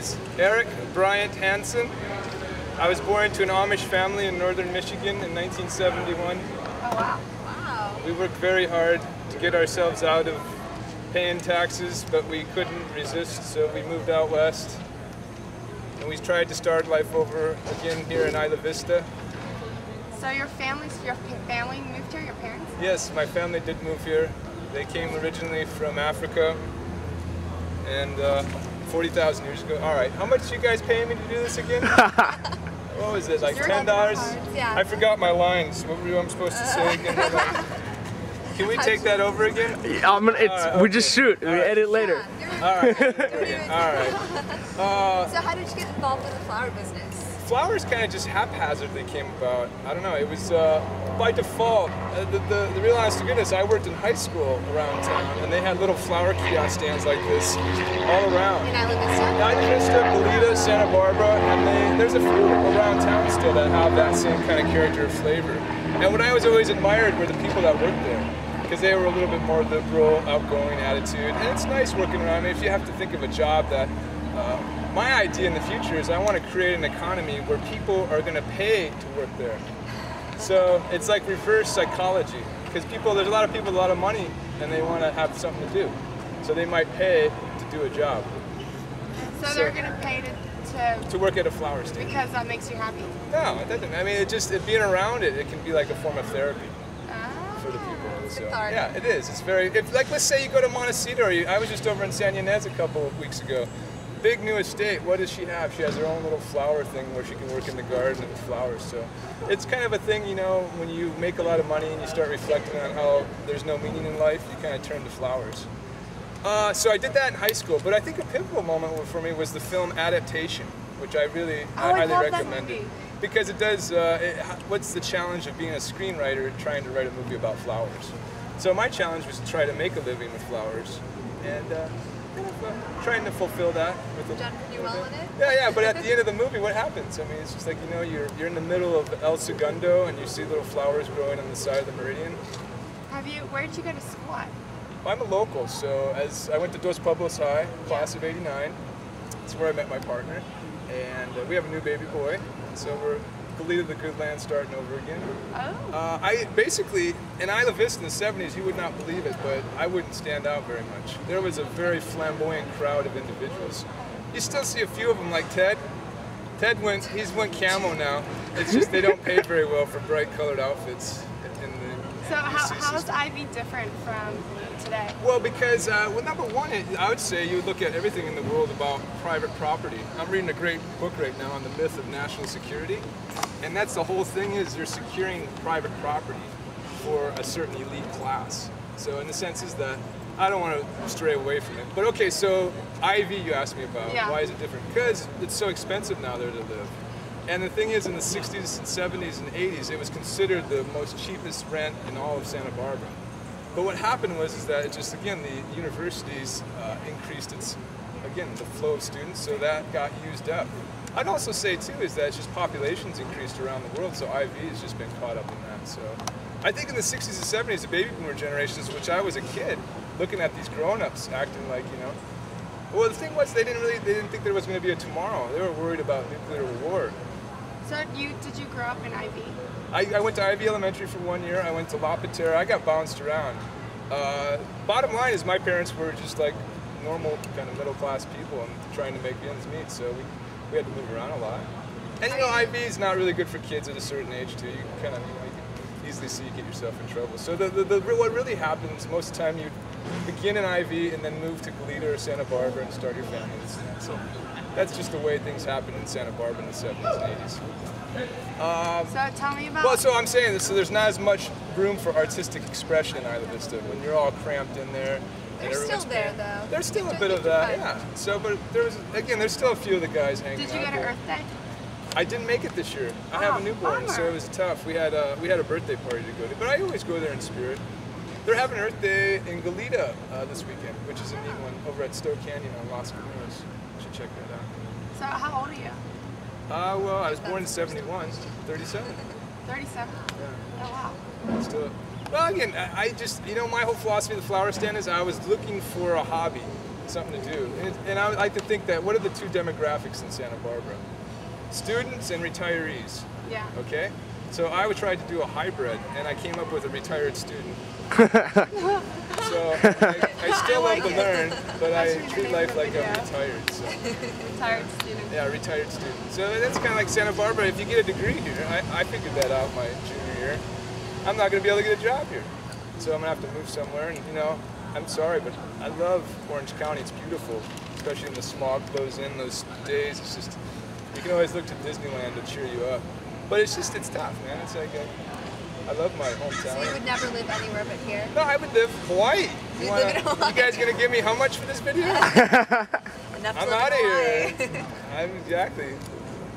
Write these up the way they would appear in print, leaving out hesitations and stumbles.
is Eric Bryant Hansen. I was born to an Amish family in northern Michigan in 1971. Oh wow. Wow. We worked very hard to get ourselves out of paying taxes, but we couldn't resist, so we moved out west. And we tried to start life over again here in Isla Vista. So your family moved here, your parents? Yes, my family did move here. They came originally from Africa, and 40,000 years ago. All right, how much you guys paying me to do this again? What was it, like $10? Yeah. I forgot my lines. What were I'm supposed to say again? Can we take that over again? We just shoot. We edit later. All right. All right. So how did you get involved in the flower business? Flowers kind of just haphazardly came about. I don't know. It was by default. The real honest to goodness, I worked in high school around town, and they had little flower kiosk stands like this all around. In Isla Vista? Isla Vista, Goleta, Santa Barbara, and there's a few around town still that have that same kind of character or flavor. And what I was always admired were the people that worked there, because they were a little bit more liberal, outgoing attitude, and it's nice working around. I mean, if you have to think of a job that, my idea in the future is I want to create an economy where people are going to pay to work there. So it's like reverse psychology, because there's a lot of people with a lot of money, and they want to have something to do. So they might pay to do a job. So they're going to pay to work at a flower stand. Because that makes you happy? No, it doesn't. I mean, being around it can be like a form of therapy. For the people. So, yeah, it is. It's very, like let's say you go to Montecito, I was just over in San Ynez a couple of weeks ago. Big new estate, what does she have? She has her own little flower thing where she can work in the garden with flowers. So it's kind of a thing, you know, when you make a lot of money and you start reflecting on how there's no meaning in life, you kind of turn to flowers. So I did that in high school, but I think a pivotal moment for me was the film Adaptation, which I highly recommend it. Because it does, what's the challenge of being a screenwriter trying to write a movie about flowers? So my challenge was to try to make a living with flowers, and trying to fulfill that. You've done pretty well in it? Yeah, but at the end of the movie, what happens? I mean, it's just like, you know, you're in the middle of El Segundo, and you see little flowers growing on the side of the meridian. Where did you go to school at? I'm a local, so I went to Dos Pueblos High, class of '89. That's where I met my partner, and we have a new baby boy. So we're Goleta the good land starting over again. Oh. I basically, in Isla Vista in the 70s, you would not believe it, but I wouldn't stand out very much. There was a very flamboyant crowd of individuals. You still see a few of them like Ted. He's went camo now. It's just they don't pay very well for bright colored outfits. So how is Ivy different from today? Well, because, number one, I would say you would look at everything in the world about private property. I'm reading a great book right now on the myth of national security, and that's the whole thing is you're securing private property for a certain elite class. So in the sense is that, I don't want to stray away from it. But okay, so Ivy you asked me about, why is it different? Because it's so expensive now there to live. And the thing is, in the 60s and 70s and 80s, it was considered the most cheapest rent in all of Santa Barbara. But what happened was that it just, again, the universities increased the flow of students, so that got used up. I'd also say, too, is that it's just populations increased around the world, so IV has just been caught up in that. So I think in the 60s and 70s, the baby boomer generations, which I was a kid, looking at these grown-ups acting like, you know, well, the thing was they didn't think there was going to be a tomorrow. They were worried about nuclear war. So did you grow up in Ivy? I went to Ivy Elementary for 1 year. I went to La Patera. I got bounced around. Bottom line is my parents were just like normal kind of middle class people and trying to make ends meet. So we had to move around a lot. And you know, Ivy is not really good for kids at a certain age too. You can kind of, you can easily see you get yourself in trouble. So what really happens most of the time, you begin in Ivy and then move to Goleta or Santa Barbara and start your family. So that's just the way things happen in Santa Barbara in the 70s and 80s. So tell me about... Well, so I'm saying this, so there's not as much room for artistic expression in Isla Vista when you're all cramped in there. They're still there, though. There's still a bit of that, yeah. So, but there's still a few of the guys hanging out. Did you go to Earth Day? I didn't make it this year. I have a newborn, so it was tough. We had a birthday party to go to, but I always go there in spirit. They're having Earth Day in Goleta this weekend, which is a neat one, over at Stowe Canyon on Las Canoas. You should check that out. So how old are you? Well, I was born in '71, 37. 37? Yeah. Oh, wow. Still Well, again, I just, you know, my whole philosophy of the flower stand is I was looking for a hobby, something to do. And I would like to think that, what are the two demographics in Santa Barbara? Students and retirees. Yeah. Okay? So I would try to do a hybrid, and I came up with a retired student. So I still love to learn, but I treat life like I'm retired. So. Retired student. Yeah, retired student. So that's kind of like Santa Barbara. If you get a degree here, I figured that out my junior year, I'm not going to be able to get a job here. So I'm going to have to move somewhere, and you know, I'm sorry, but I love Orange County. It's beautiful, especially when the smog blows in those days. It's just, you can always look to Disneyland to cheer you up. But it's just, it's tough, man. It's like, I love my hometown. So you would never live anywhere but here? No, I would live Hawaii. You guys gonna give me how much for this video? I'm out of here. Exactly.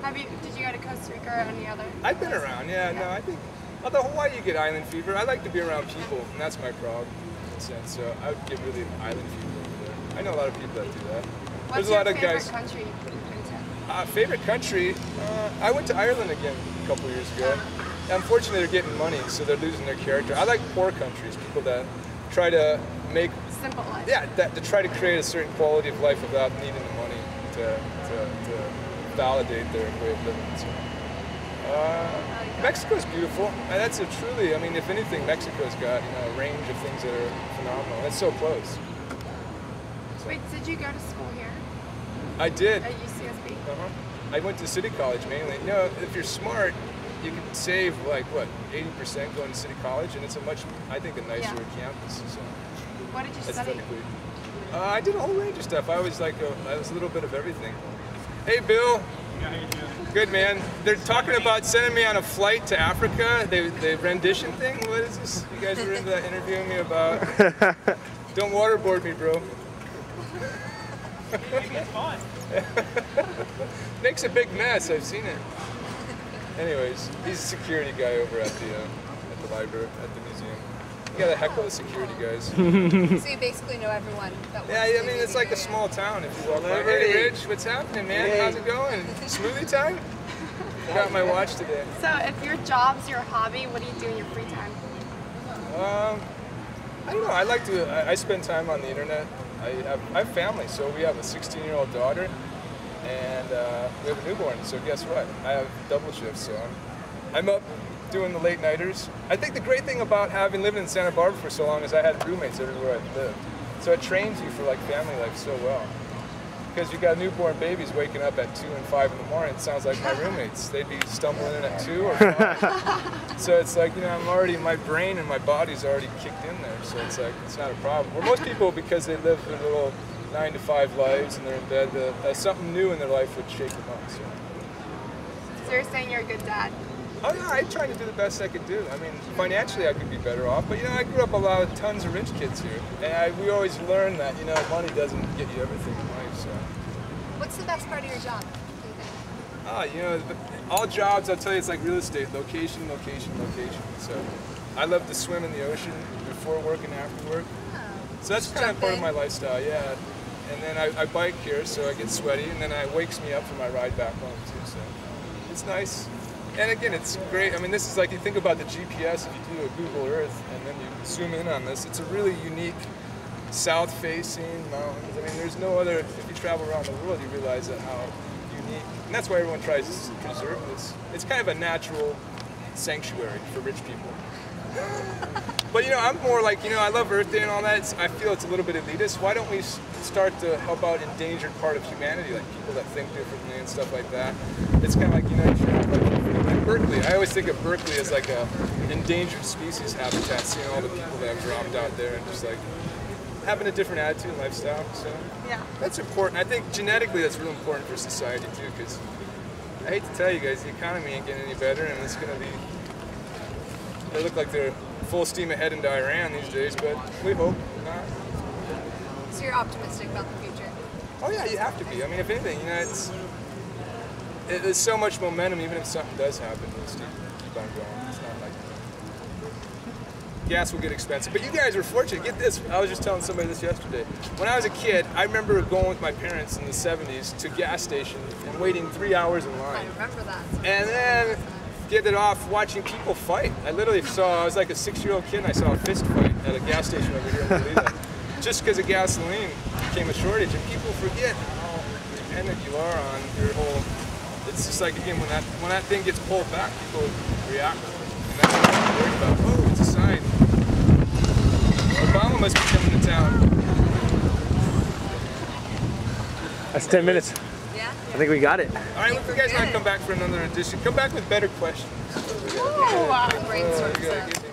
Did you go to Costa Rica or any other? I've been around, yeah. No, I think, although Hawaii you get island fever. I like to be around people, and that's my problem in a sense. So I would get really island fever over there. I know a lot of people that do that. What's There's a lot your of favorite guys. country you've been to? Favorite country? I went to Ireland again a couple years ago. Unfortunately, they're getting money, so they're losing their character. I like poor countries, people that try to make simple life. Yeah, to try to create a certain quality of life without needing the money to validate their way of living. So, Mexico's beautiful. And that's a truly, I mean, if anything, Mexico's got a range of things that are phenomenal. It's so close. So. Wait, did you go to school here? I did. At UCSB? I went to City College mainly. You know, if you're smart, you can save like what, 80% going to City College, and it's a much, I think, a nicer campus. So what did you study? I did a whole range of stuff. I was like, I was a little bit of everything. Hey, Bill. Good, man. They're talking about sending me on a flight to Africa. The rendition thing. What is this? You guys were into that interviewing me about. Don't waterboard me, bro. Maybe it's fun. Makes a big mess. I've seen it. Anyways, he's a security guy over at the library, at the museum. You gotta heckle the security guys. So you basically know everyone that works Yeah, I mean, it's like a small town if you walk by. Hey, Rich, what's happening, man? Hey. How's it going? Smoothie time? Got my watch today. So if your job's your hobby, what do you do in your free time? I don't know. I like to, I spend time on the internet. I have family, so we have a 16-year-old daughter, and we have a newborn, so guess what? I have double shifts, so I'm up doing the late nighters. I think the great thing about having lived in Santa Barbara for so long is I had roommates everywhere I lived. So it trains you for like family life so well. Because you got newborn babies waking up at 2 and 5 in the morning. It sounds like my roommates. They'd be stumbling in at 2 or 5. So it's like, I'm already, my brain and my body's already kicked in there. So it's like, it's not a problem. Where most people, because they live their little 9 to 5 lives and they're in bed, something new in their life would shake them up. So you're saying you're a good dad? Oh yeah, I tried to do the best I could do. I mean, financially I could be better off, but I grew up a tons of rich kids here, and we always learn that money doesn't get you everything in life. So. What's the best part of your job? All jobs, I'll tell you, it's like real estate: location, location, location. So, I love to swim in the ocean before work and after work. So that's kind of part of my lifestyle, yeah. And then I bike here, so I get sweaty, and then it wakes me up for my ride back home too. So it's nice. And again, it's great. I mean, this is like, you think about the GPS, if you do a Google Earth and then you zoom in on this, it's a really unique south-facing mountains. I mean, there's no other, if you travel around the world, you realize that how unique, and that's why everyone tries to preserve this. It's kind of a natural sanctuary for rich people. But I'm more like, I love Earth Day and all that. I feel it's a little bit elitist. Why don't we start to help out endangered part of humanity, like people that think differently and stuff like that? It's kind of like, like Berkeley. I always think of Berkeley as like a endangered species habitat, seeing all the people that have dropped out there and just like having a different attitude and lifestyle. So yeah, that's important. I think genetically that's really important for society too, because I hate to tell you guys, the economy ain't getting any better, and it's going to be, they look like they're full steam ahead into Iran these days, but we hope not. So you're optimistic about the future? Oh yeah, you have to be. I mean, if anything, there's so much momentum. Even if something does happen, we'll still keep on going. It's not like gas will get expensive. But you guys were fortunate. Get this. I was just telling somebody this yesterday. When I was a kid, I remember going with my parents in the 70s to gas stations and waiting 3 hours in line. I remember that. And then get it off watching people fight. I literally saw, I was like a 6-year-old kid and I saw a fist fight at a gas station over here in Toledo. Just because of gasoline became a shortage, and people forget how dependent you are on your whole, it's just like, again, when that thing gets pulled back, people react. And that's what I'm worried about. Oh, it's a sign. Obama must be coming to town. That's 10 minutes. Yeah? I think we got it. All right, if you guys want to come back for another edition, come back with better questions. Ooh, brainstorm Oh, stuff.